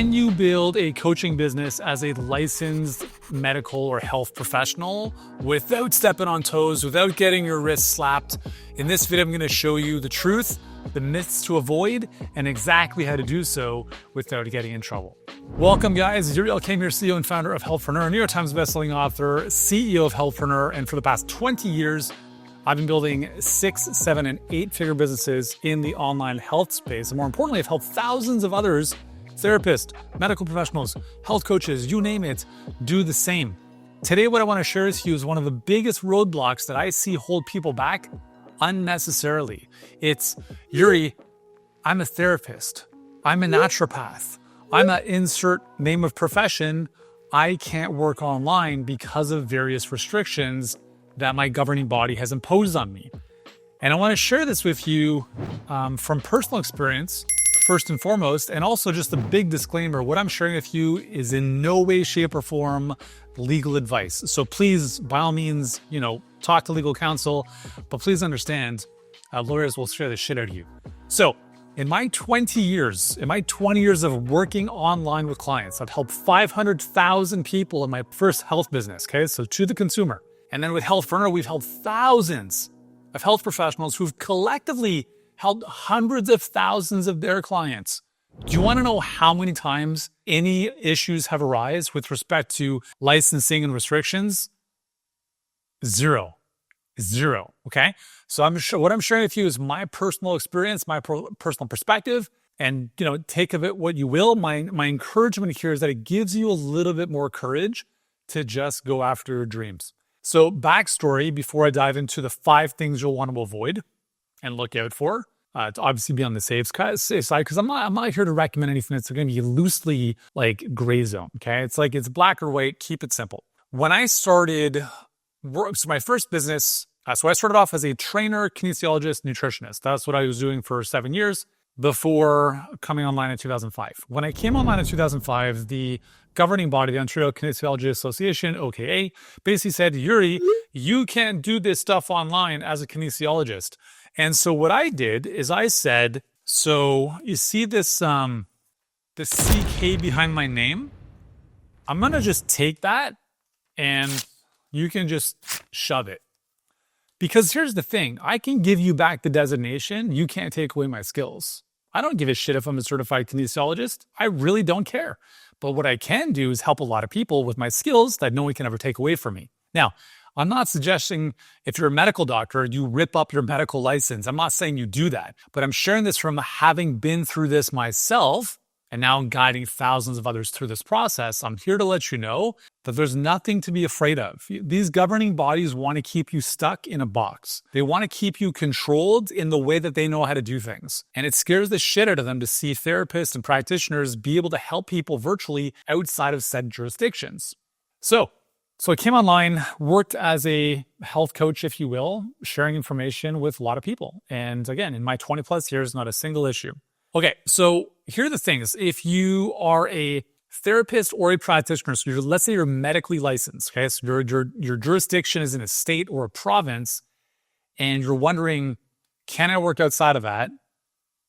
Can you build a coaching business as a licensed medical or health professional without stepping on toes, without getting your wrist slapped? In this video, I'm going to show you the truth, the myths to avoid, and exactly how to do so without getting in trouble. Welcome, guys. Yuri came here, CEO and founder of Healthpreneur, New York Times bestselling author, CEO of Healthpreneur, and for the past 20 years, I've been building 6, 7, and 8-figure businesses in the online health space. And more importantly, I've helped thousands of others, therapists, medical professionals, health coaches, you name it, do the same. Today, what I want to share with you is one of the biggest roadblocks that I see hold people back unnecessarily. It's, Yuri, I'm a therapist. I'm a naturopath. I'm an insert name of profession. I can't work online because of various restrictions that my governing body has imposed on me. And I want to share this with you from personal experience, first and foremost, and also just a big disclaimer. What I'm sharing with you is in no way, shape, or form legal advice. So please, by all means, talk to legal counsel, but please understand, lawyers will scare the shit out of you. So in my 20 years of working online with clients, I've helped 500,000 people in my first health business, okay? So to the consumer. And then with Healthpreneur, we've helped thousands of health professionals who've collectively helped hundreds of thousands of their clients. Do you want to know how many times any issues have arisen with respect to licensing and restrictions? Zero, okay? So what I'm sharing with you is my personal experience, my personal perspective, and take of it what you will. My encouragement here is that it gives you a little bit more courage to just go after your dreams. So backstory, before I dive into the 5 things you'll want to avoid and look out for, to obviously be on the safe side, because I'm not here to recommend anything that's going to be loosely like gray zone, okay? It's like it's black or white, keep it simple. When I started work, so my first business, so I started off as a trainer, kinesiologist, nutritionist. That's what I was doing for 7 years before coming online in 2005. When I came online in 2005, the governing body, the Ontario Kinesiology Association, OKA, basically said, Yuri, you can't do this stuff online as a kinesiologist. And so what I did is I said, so you see this, the CK behind my name? I'm going to just take that and you can just shove it. Because here's the thing, I can give you back the designation. You can't take away my skills. I don't give a shit if I'm a certified kinesiologist. I really don't care. But what I can do is help a lot of people with my skills that no one can ever take away from me. Now, I'm not suggesting if you're a medical doctor, you rip up your medical license. I'm not saying you do that, but I'm sharing this from having been through this myself and now guiding thousands of others through this process. I'm here to let you know that there's nothing to be afraid of. These governing bodies want to keep you stuck in a box. They want to keep you controlled in the way that they know how to do things. And it scares the shit out of them to see therapists and practitioners be able to help people virtually outside of said jurisdictions. So I came online, worked as a health coach, if you will, sharing information with a lot of people. And again, in my 20 plus years, not a single issue. Okay, so here are the things. If you are a therapist or a practitioner, so let's say you're medically licensed, okay? So your jurisdiction is in a state or a province, and you're wondering, can I work outside of that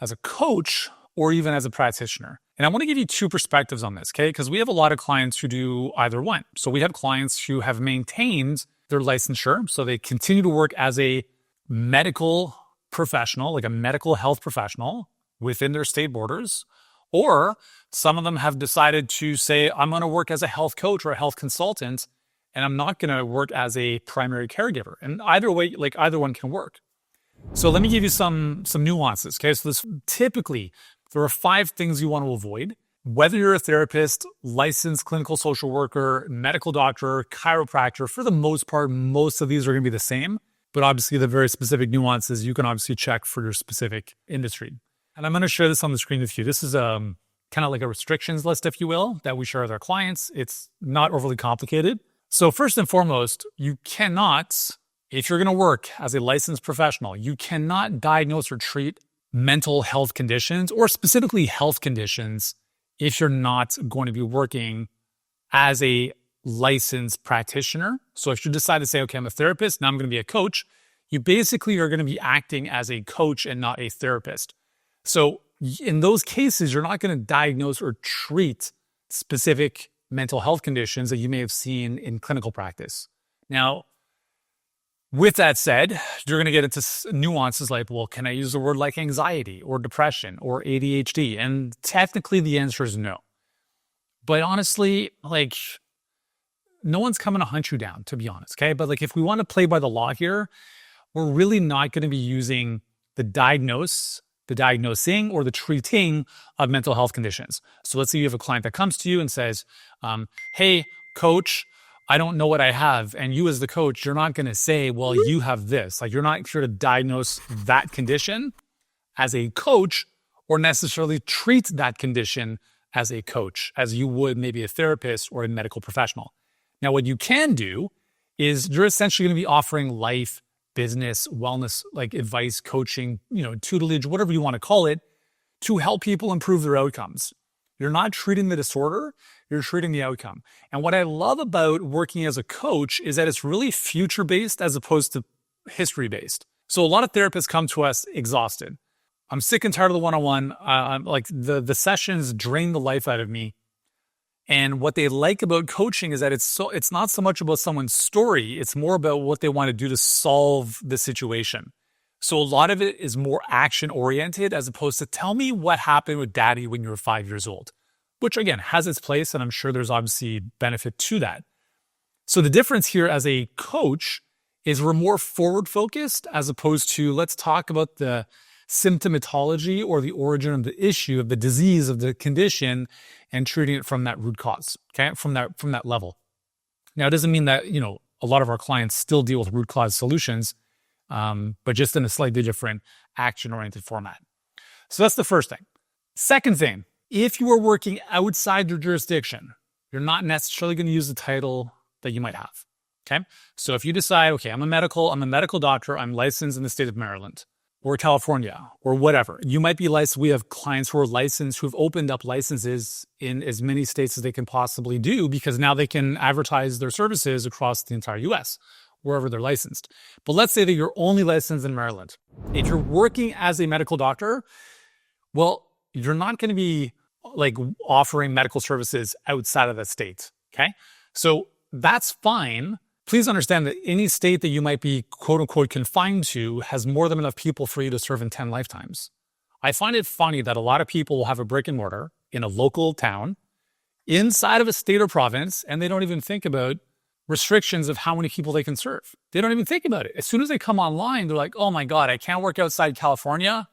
as a coach or even as a practitioner? And I want to give you 2 perspectives on this, okay? Because we have a lot of clients who do either one. So we have clients who have maintained their licensure, so they continue to work as a medical professional, like a medical health professional within their state borders, or some of them have decided to say, I'm going to work as a health coach or a health consultant, and I'm not going to work as a primary caregiver. And either way, like either one can work. So let me give you some nuances, okay? So typically, there are 5 things you want to avoid. Whether you're a therapist, licensed clinical social worker, medical doctor, chiropractor, for the most part, most of these are going to be the same, but obviously the very specific nuances you can obviously check for your specific industry. And I'm going to share this on the screen with you. This is kind of like a restrictions list, if you will, that we share with our clients. It's not overly complicated. So first and foremost, you cannot, if you're going to work as a licensed professional, you cannot diagnose or treat mental health conditions or specifically health conditions if you're not going to be working as a licensed practitioner. So if you decide to say, okay, I'm a therapist, now I'm going to be a coach, you basically are going to be acting as a coach and not a therapist. So In those cases, you're not going to diagnose or treat specific mental health conditions that you may have seen in clinical practice. Now, with that said, you're going to get into nuances like, well, can I use a word like anxiety or depression or ADHD? And technically the answer is no. But honestly, like, no one's coming to hunt you down, to be honest, okay? But like, if we want to play by the law here, we're really not going to be using the diagnosing or the treating of mental health conditions. So let's say you have a client that comes to you and says, hey, coach, I don't know what I have. And you as the coach, you're not going to say, well, you have this. Like, you're not here to diagnose that condition as a coach or necessarily treat that condition as a coach, as you would maybe a therapist or a medical professional. Now, what you can do is you're essentially going to be offering life, business, wellness, like advice, coaching, tutelage, whatever you want to call it, to help people improve their outcomes. You're not treating the disorder, you're treating the outcome. And what I love about working as a coach is that it's really future-based as opposed to history-based. So a lot of therapists come to us exhausted. I'm sick and tired of the one-on-one. Like the sessions drain the life out of me. And what they like about coaching is that it's not so much about someone's story, it's more about what they want to do to solve the situation. So a lot of it is more action-oriented as opposed to tell me what happened with daddy when you were 5 years old, which again has its place, and I'm sure there's obviously benefit to that. So the difference here as a coach is we're more forward-focused as opposed to let's talk about the symptomatology or the origin of the issue of the disease of the condition and treating it from that root cause, okay, from that level. Now, it doesn't mean that, a lot of our clients still deal with root cause solutions, but just in a slightly different action-oriented format. So that's the first thing. Second thing, if you are working outside your jurisdiction, you're not necessarily going to use the title that you might have, okay? So if you decide, okay, I'm a medical doctor, I'm licensed in the state of Maryland, or California, or whatever. You might be licensed. We have clients who are licensed, who've opened up licenses in as many states as they can possibly do, because now they can advertise their services across the entire US, wherever they're licensed. But let's say that you're only licensed in Maryland. If you're working as a medical doctor, well, you're not going to be like offering medical services outside of that state, okay? So that's fine. Please understand that any state that you might be quote unquote confined to has more than enough people for you to serve in 10 lifetimes. I find it funny that a lot of people will have a brick and mortar in a local town inside of a state or province, and they don't even think about restrictions of how many people they can serve. They don't even think about it. As soon as they come online, they're like, oh my God, I can't work outside California.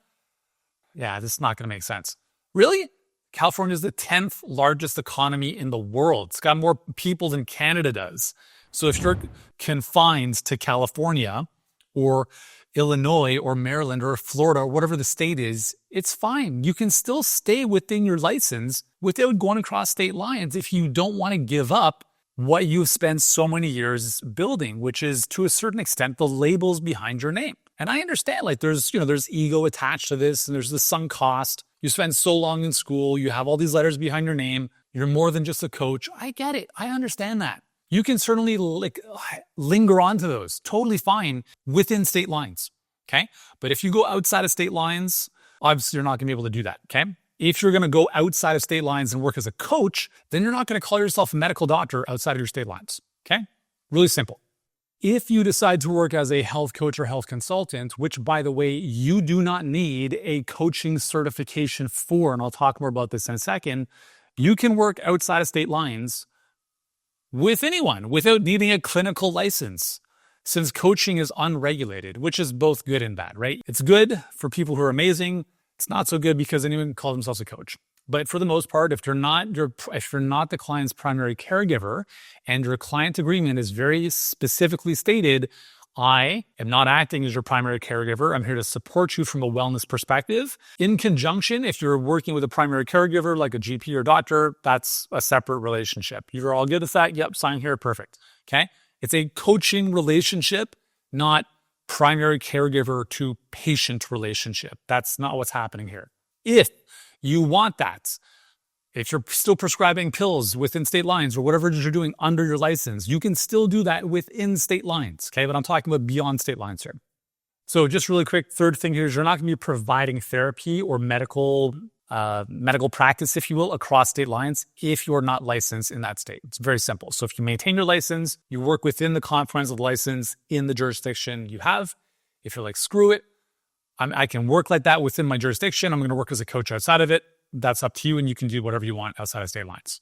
Yeah, this is not going to make sense. Really? California is the 10th largest economy in the world. It's got more people than Canada does. So if you're confined to California or Illinois or Maryland or Florida or whatever the state is, it's fine. You can still stay within your license without going across state lines if you don't want to give up what you've spent so many years building, which is to a certain extent the labels behind your name. And I understand, like, there's ego attached to this, and there's the sunk cost. You spend so long in school, you have all these letters behind your name. You're more than just a coach. I get it. I understand that. You can certainly linger on to those. Totally fine within state lines, okay? But if you go outside of state lines, obviously you're not gonna be able to do that, okay? If you're gonna go outside of state lines and work as a coach, then you're not gonna call yourself a medical doctor outside of your state lines, okay? Really simple. If you decide to work as a health coach or health consultant, which, by the way, you do not need a coaching certification for, and I'll talk more about this in a second, you can work outside of state lines with anyone without needing a clinical license, since coaching is unregulated, which is both good and bad, right? It's good for people who are amazing. It's not so good because anyone can call themselves a coach. But for the most part, if you're not the client's primary caregiver and your client agreement is very specifically stated, I am not acting as your primary caregiver. I'm here to support you from a wellness perspective. In conjunction, if you're working with a primary caregiver like a GP or doctor, that's a separate relationship. You're all good with that? Yep, sign here, perfect. Okay? It's a coaching relationship, not primary caregiver to patient relationship. That's not what's happening here. If you want that, if you're still prescribing pills within state lines or whatever it is you're doing under your license, you can still do that within state lines, okay? But I'm talking about beyond state lines here. So just really quick, third thing here is you're not going to be providing therapy or medical practice, if you will, across state lines if you're not licensed in that state. It's very simple. So if you maintain your license, you work within the confines of the license in the jurisdiction you have. If you're like, screw it, I can work like that within my jurisdiction, I'm going to work as a coach outside of it. That's up to you, and you can do whatever you want outside of state lines.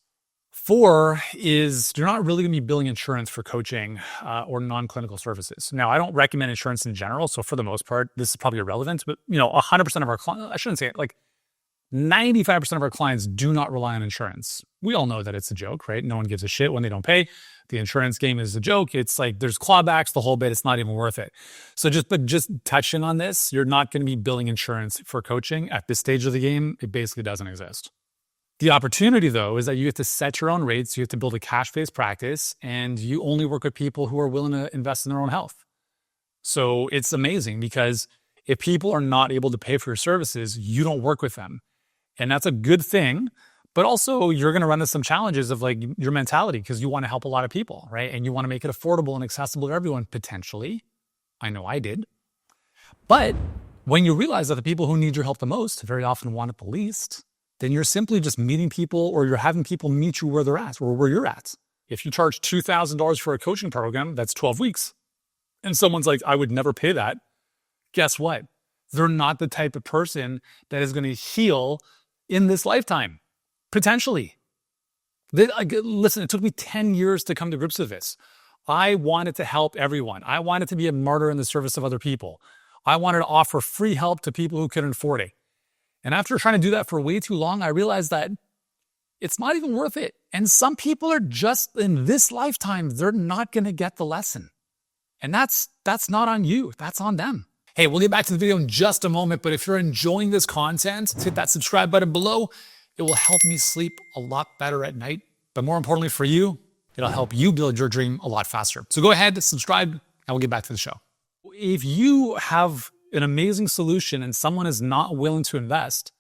4 is you're not really going to be billing insurance for coaching or non-clinical services. Now, I don't recommend insurance in general. So for the most part, this is probably irrelevant, but 100% of our clients, I shouldn't say it, like 95% of our clients do not rely on insurance. We all know that it's a joke, right? No one gives a shit when they don't pay. The insurance game is a joke. It's like there's clawbacks, the whole bit. It's not even worth it. So just touching on this, you're not going to be billing insurance for coaching at this stage of the game. It basically doesn't exist. The opportunity, though, is that you have to set your own rates. You have to build a cash-based practice, and you only work with people who are willing to invest in their own health. So it's amazing because if people are not able to pay for your services, you don't work with them. And that's a good thing. But also, you're going to run into some challenges of like your mentality because you want to help a lot of people, right? And you want to make it affordable and accessible to everyone, potentially. I know I did. But when you realize that the people who need your help the most very often want it the least, then you're simply just meeting people, or you're having people meet you where they're at or where you're at. If you charge $2,000 for a coaching program, that's 12 weeks. And someone's like, I would never pay that. Guess what? They're not the type of person that is going to heal in this lifetime. Potentially. Listen, it took me 10 years to come to grips with this. I wanted to help everyone. I wanted to be a martyr in the service of other people. I wanted to offer free help to people who couldn't afford it. And after trying to do that for way too long, I realized that it's not even worth it. And some people are just in this lifetime, they're not going to get the lesson. And that's not on you. That's on them. Hey, we'll get back to the video in just a moment, but if you're enjoying this content, hit that subscribe button below. It will help me sleep a lot better at night. But more importantly for you, it'll help you build your dream a lot faster. So go ahead, subscribe, and we'll get back to the show. If you have an amazing solution and someone is not willing to invest,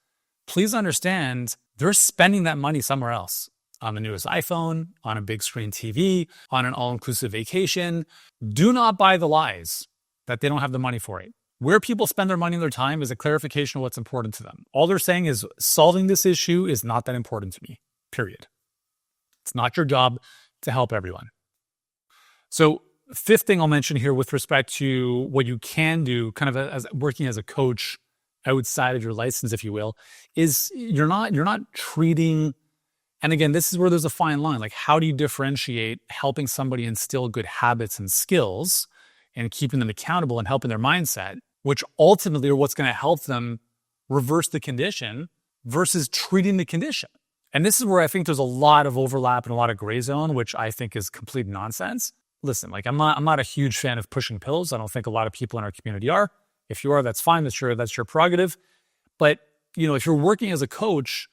please understand they're spending that money somewhere else. On the newest iPhone, on a big screen TV, on an all-inclusive vacation. Do not buy the lies that they don't have the money for it. Where people spend their money and their time is a clarification of what's important to them. All they're saying is solving this issue is not that important to me, period. It's not your job to help everyone. So fifth thing I'll mention here with respect to what you can do kind of as working as a coach outside of your license, if you will, is you're not treating, and again, this is where there's a fine line. Like, how do you differentiate helping somebody instill good habits and skills and keeping them accountable and helping their mindset, which ultimately are what's going to help them reverse the condition versus treating the condition. And this is where I think there's a lot of overlap and a lot of gray zone, which I think is complete nonsense. Listen, like I'm not a huge fan of pushing pills. I don't think a lot of people in our community are. If you are, that's fine. That's your prerogative. But if you're working as a coach,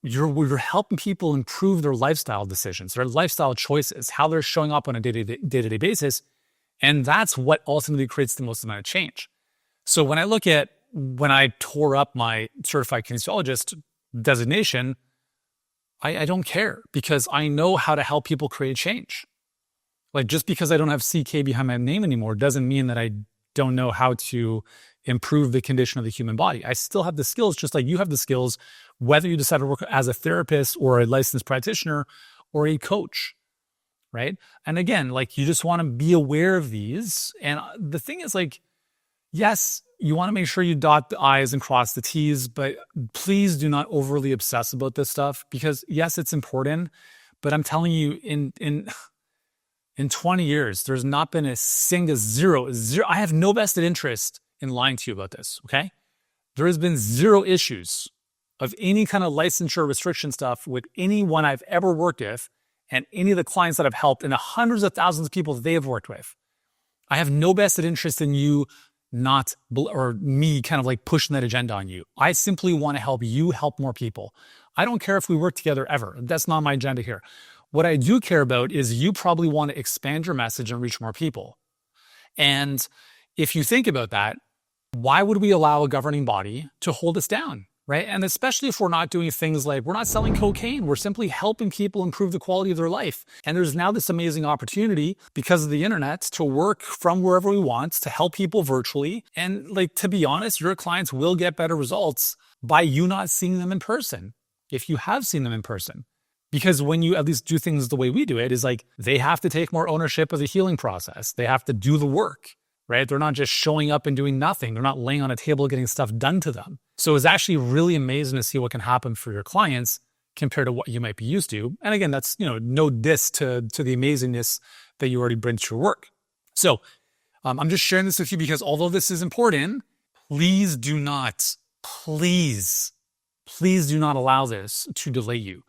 you're helping people improve their lifestyle decisions, their lifestyle choices, how they're showing up on a day-to-day basis. And that's what ultimately creates the most amount of change. So when I tore up my certified kinesiologist designation, I don't care because I know how to help people create change. Like, just because I don't have CK behind my name anymore doesn't mean that I don't know how to improve the condition of the human body. I still have the skills, just like you have the skills, whether you decide to work as a therapist or a licensed practitioner or a coach. Right? And again, like, you just want to be aware of these. And the thing is, like, yes, you want to make sure you dot the I's and cross the T's, but please do not overly obsess about this stuff because yes, it's important, but I'm telling you in 20 years, there's not been a single zero. I have no vested interest in lying to you about this. Okay. There has been zero issues of any kind of licensure restriction stuff with anyone I've ever worked with and any of the clients that I've helped and the hundreds of thousands of people that they have worked with. I have no vested interest in you or me kind of like pushing that agenda on you. I simply want to help you help more people. I don't care if we work together ever. That's not my agenda here. What I do care about is you probably want to expand your message and reach more people. And if you think about that, why would we allow a governing body to hold us down? right? And especially if we're not doing things like we're not selling cocaine, we're simply helping people improve the quality of their life. And there's now this amazing opportunity because of the internet to work from wherever we want, to help people virtually. And like, to be honest, your clients will get better results by you not seeing them in person, if you have seen them in person. Because when you at least do things the way we do it, is like they have to take more ownership of the healing process. They have to do the work, right? They're not just showing up and doing nothing. They're not laying on a table getting stuff done to them. So it's actually really amazing to see what can happen for your clients compared to what you might be used to. And again, that's, no diss to the amazingness that you already bring to your work. So I'm just sharing this with you because although this is important, please do not allow this to delay you.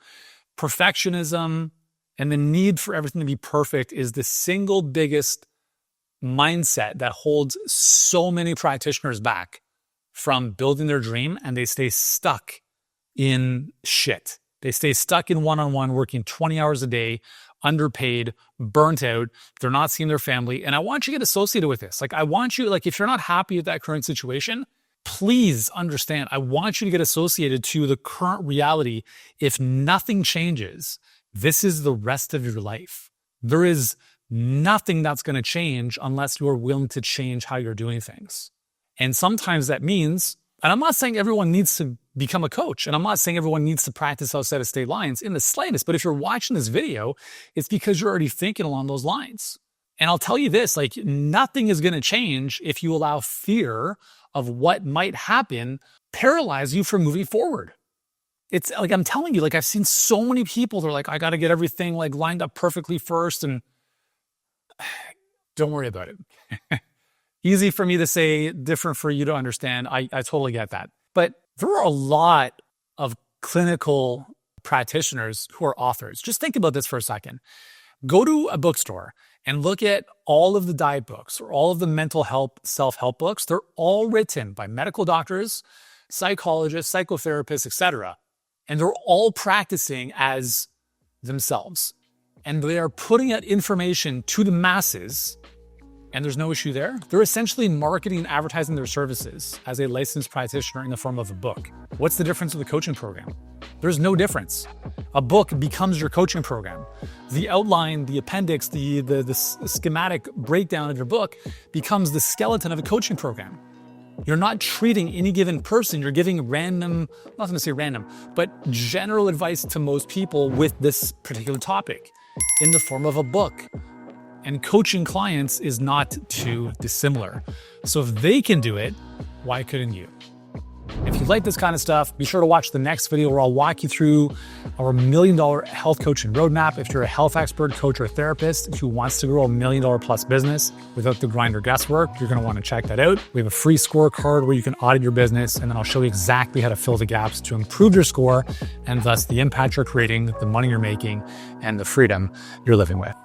Perfectionism and the need for everything to be perfect is the single biggest mindset that holds so many practitioners back from building their dream, and they stay stuck in shit. They stay stuck in one-on-one, working 20 hours a day, underpaid, burnt out. They're not seeing their family. And I want you to get associated with this. Like, I want you, like, if you're not happy with that current situation, please understand, I want you to get associated to the current reality. If nothing changes, this is the rest of your life. There is nothing that's going to change unless you're willing to change how you're doing things. And sometimes that means, and I'm not saying everyone needs to become a coach, and I'm not saying everyone needs to practice outside of state lines in the slightest, but if you're watching this video, it's because you're already thinking along those lines. And I'll tell you this, like, nothing is going to change if you allow fear of what might happen paralyze you from moving forward. It's like, I'm telling you, like, I've seen so many people, they're like, I got to get everything like lined up perfectly first, and don't worry about it. Easy for me to say, different for you to understand. I totally get that. But there are a lot of clinical practitioners who are authors. Just think about this for a second. Go to a bookstore and look at all of the diet books or all of the mental health, self-help books. They're all written by medical doctors, psychologists, psychotherapists, etc. And they're all practicing as themselves. And they are putting out information to the masses, and there's no issue there. They're essentially marketing and advertising their services as a licensed practitioner in the form of a book. What's the difference with a coaching program? There's no difference. A book becomes your coaching program. The outline, the appendix, the schematic breakdown of your book becomes the skeleton of a coaching program. You're not treating any given person. You're giving random, not going to say random, but general advice to most people with this particular topic in the form of a book. And coaching clients is not too dissimilar. So if they can do it, why couldn't you? If you like this kind of stuff, be sure to watch the next video where I'll walk you through our $1 million health coaching roadmap. If you're a health expert, coach, or therapist who wants to grow $1 million plus business without the grind or guesswork, you're going to want to check that out. We have a free scorecard where you can audit your business, and then I'll show you exactly how to fill the gaps to improve your score and thus the impact you're creating, the money you're making, and the freedom you're living with.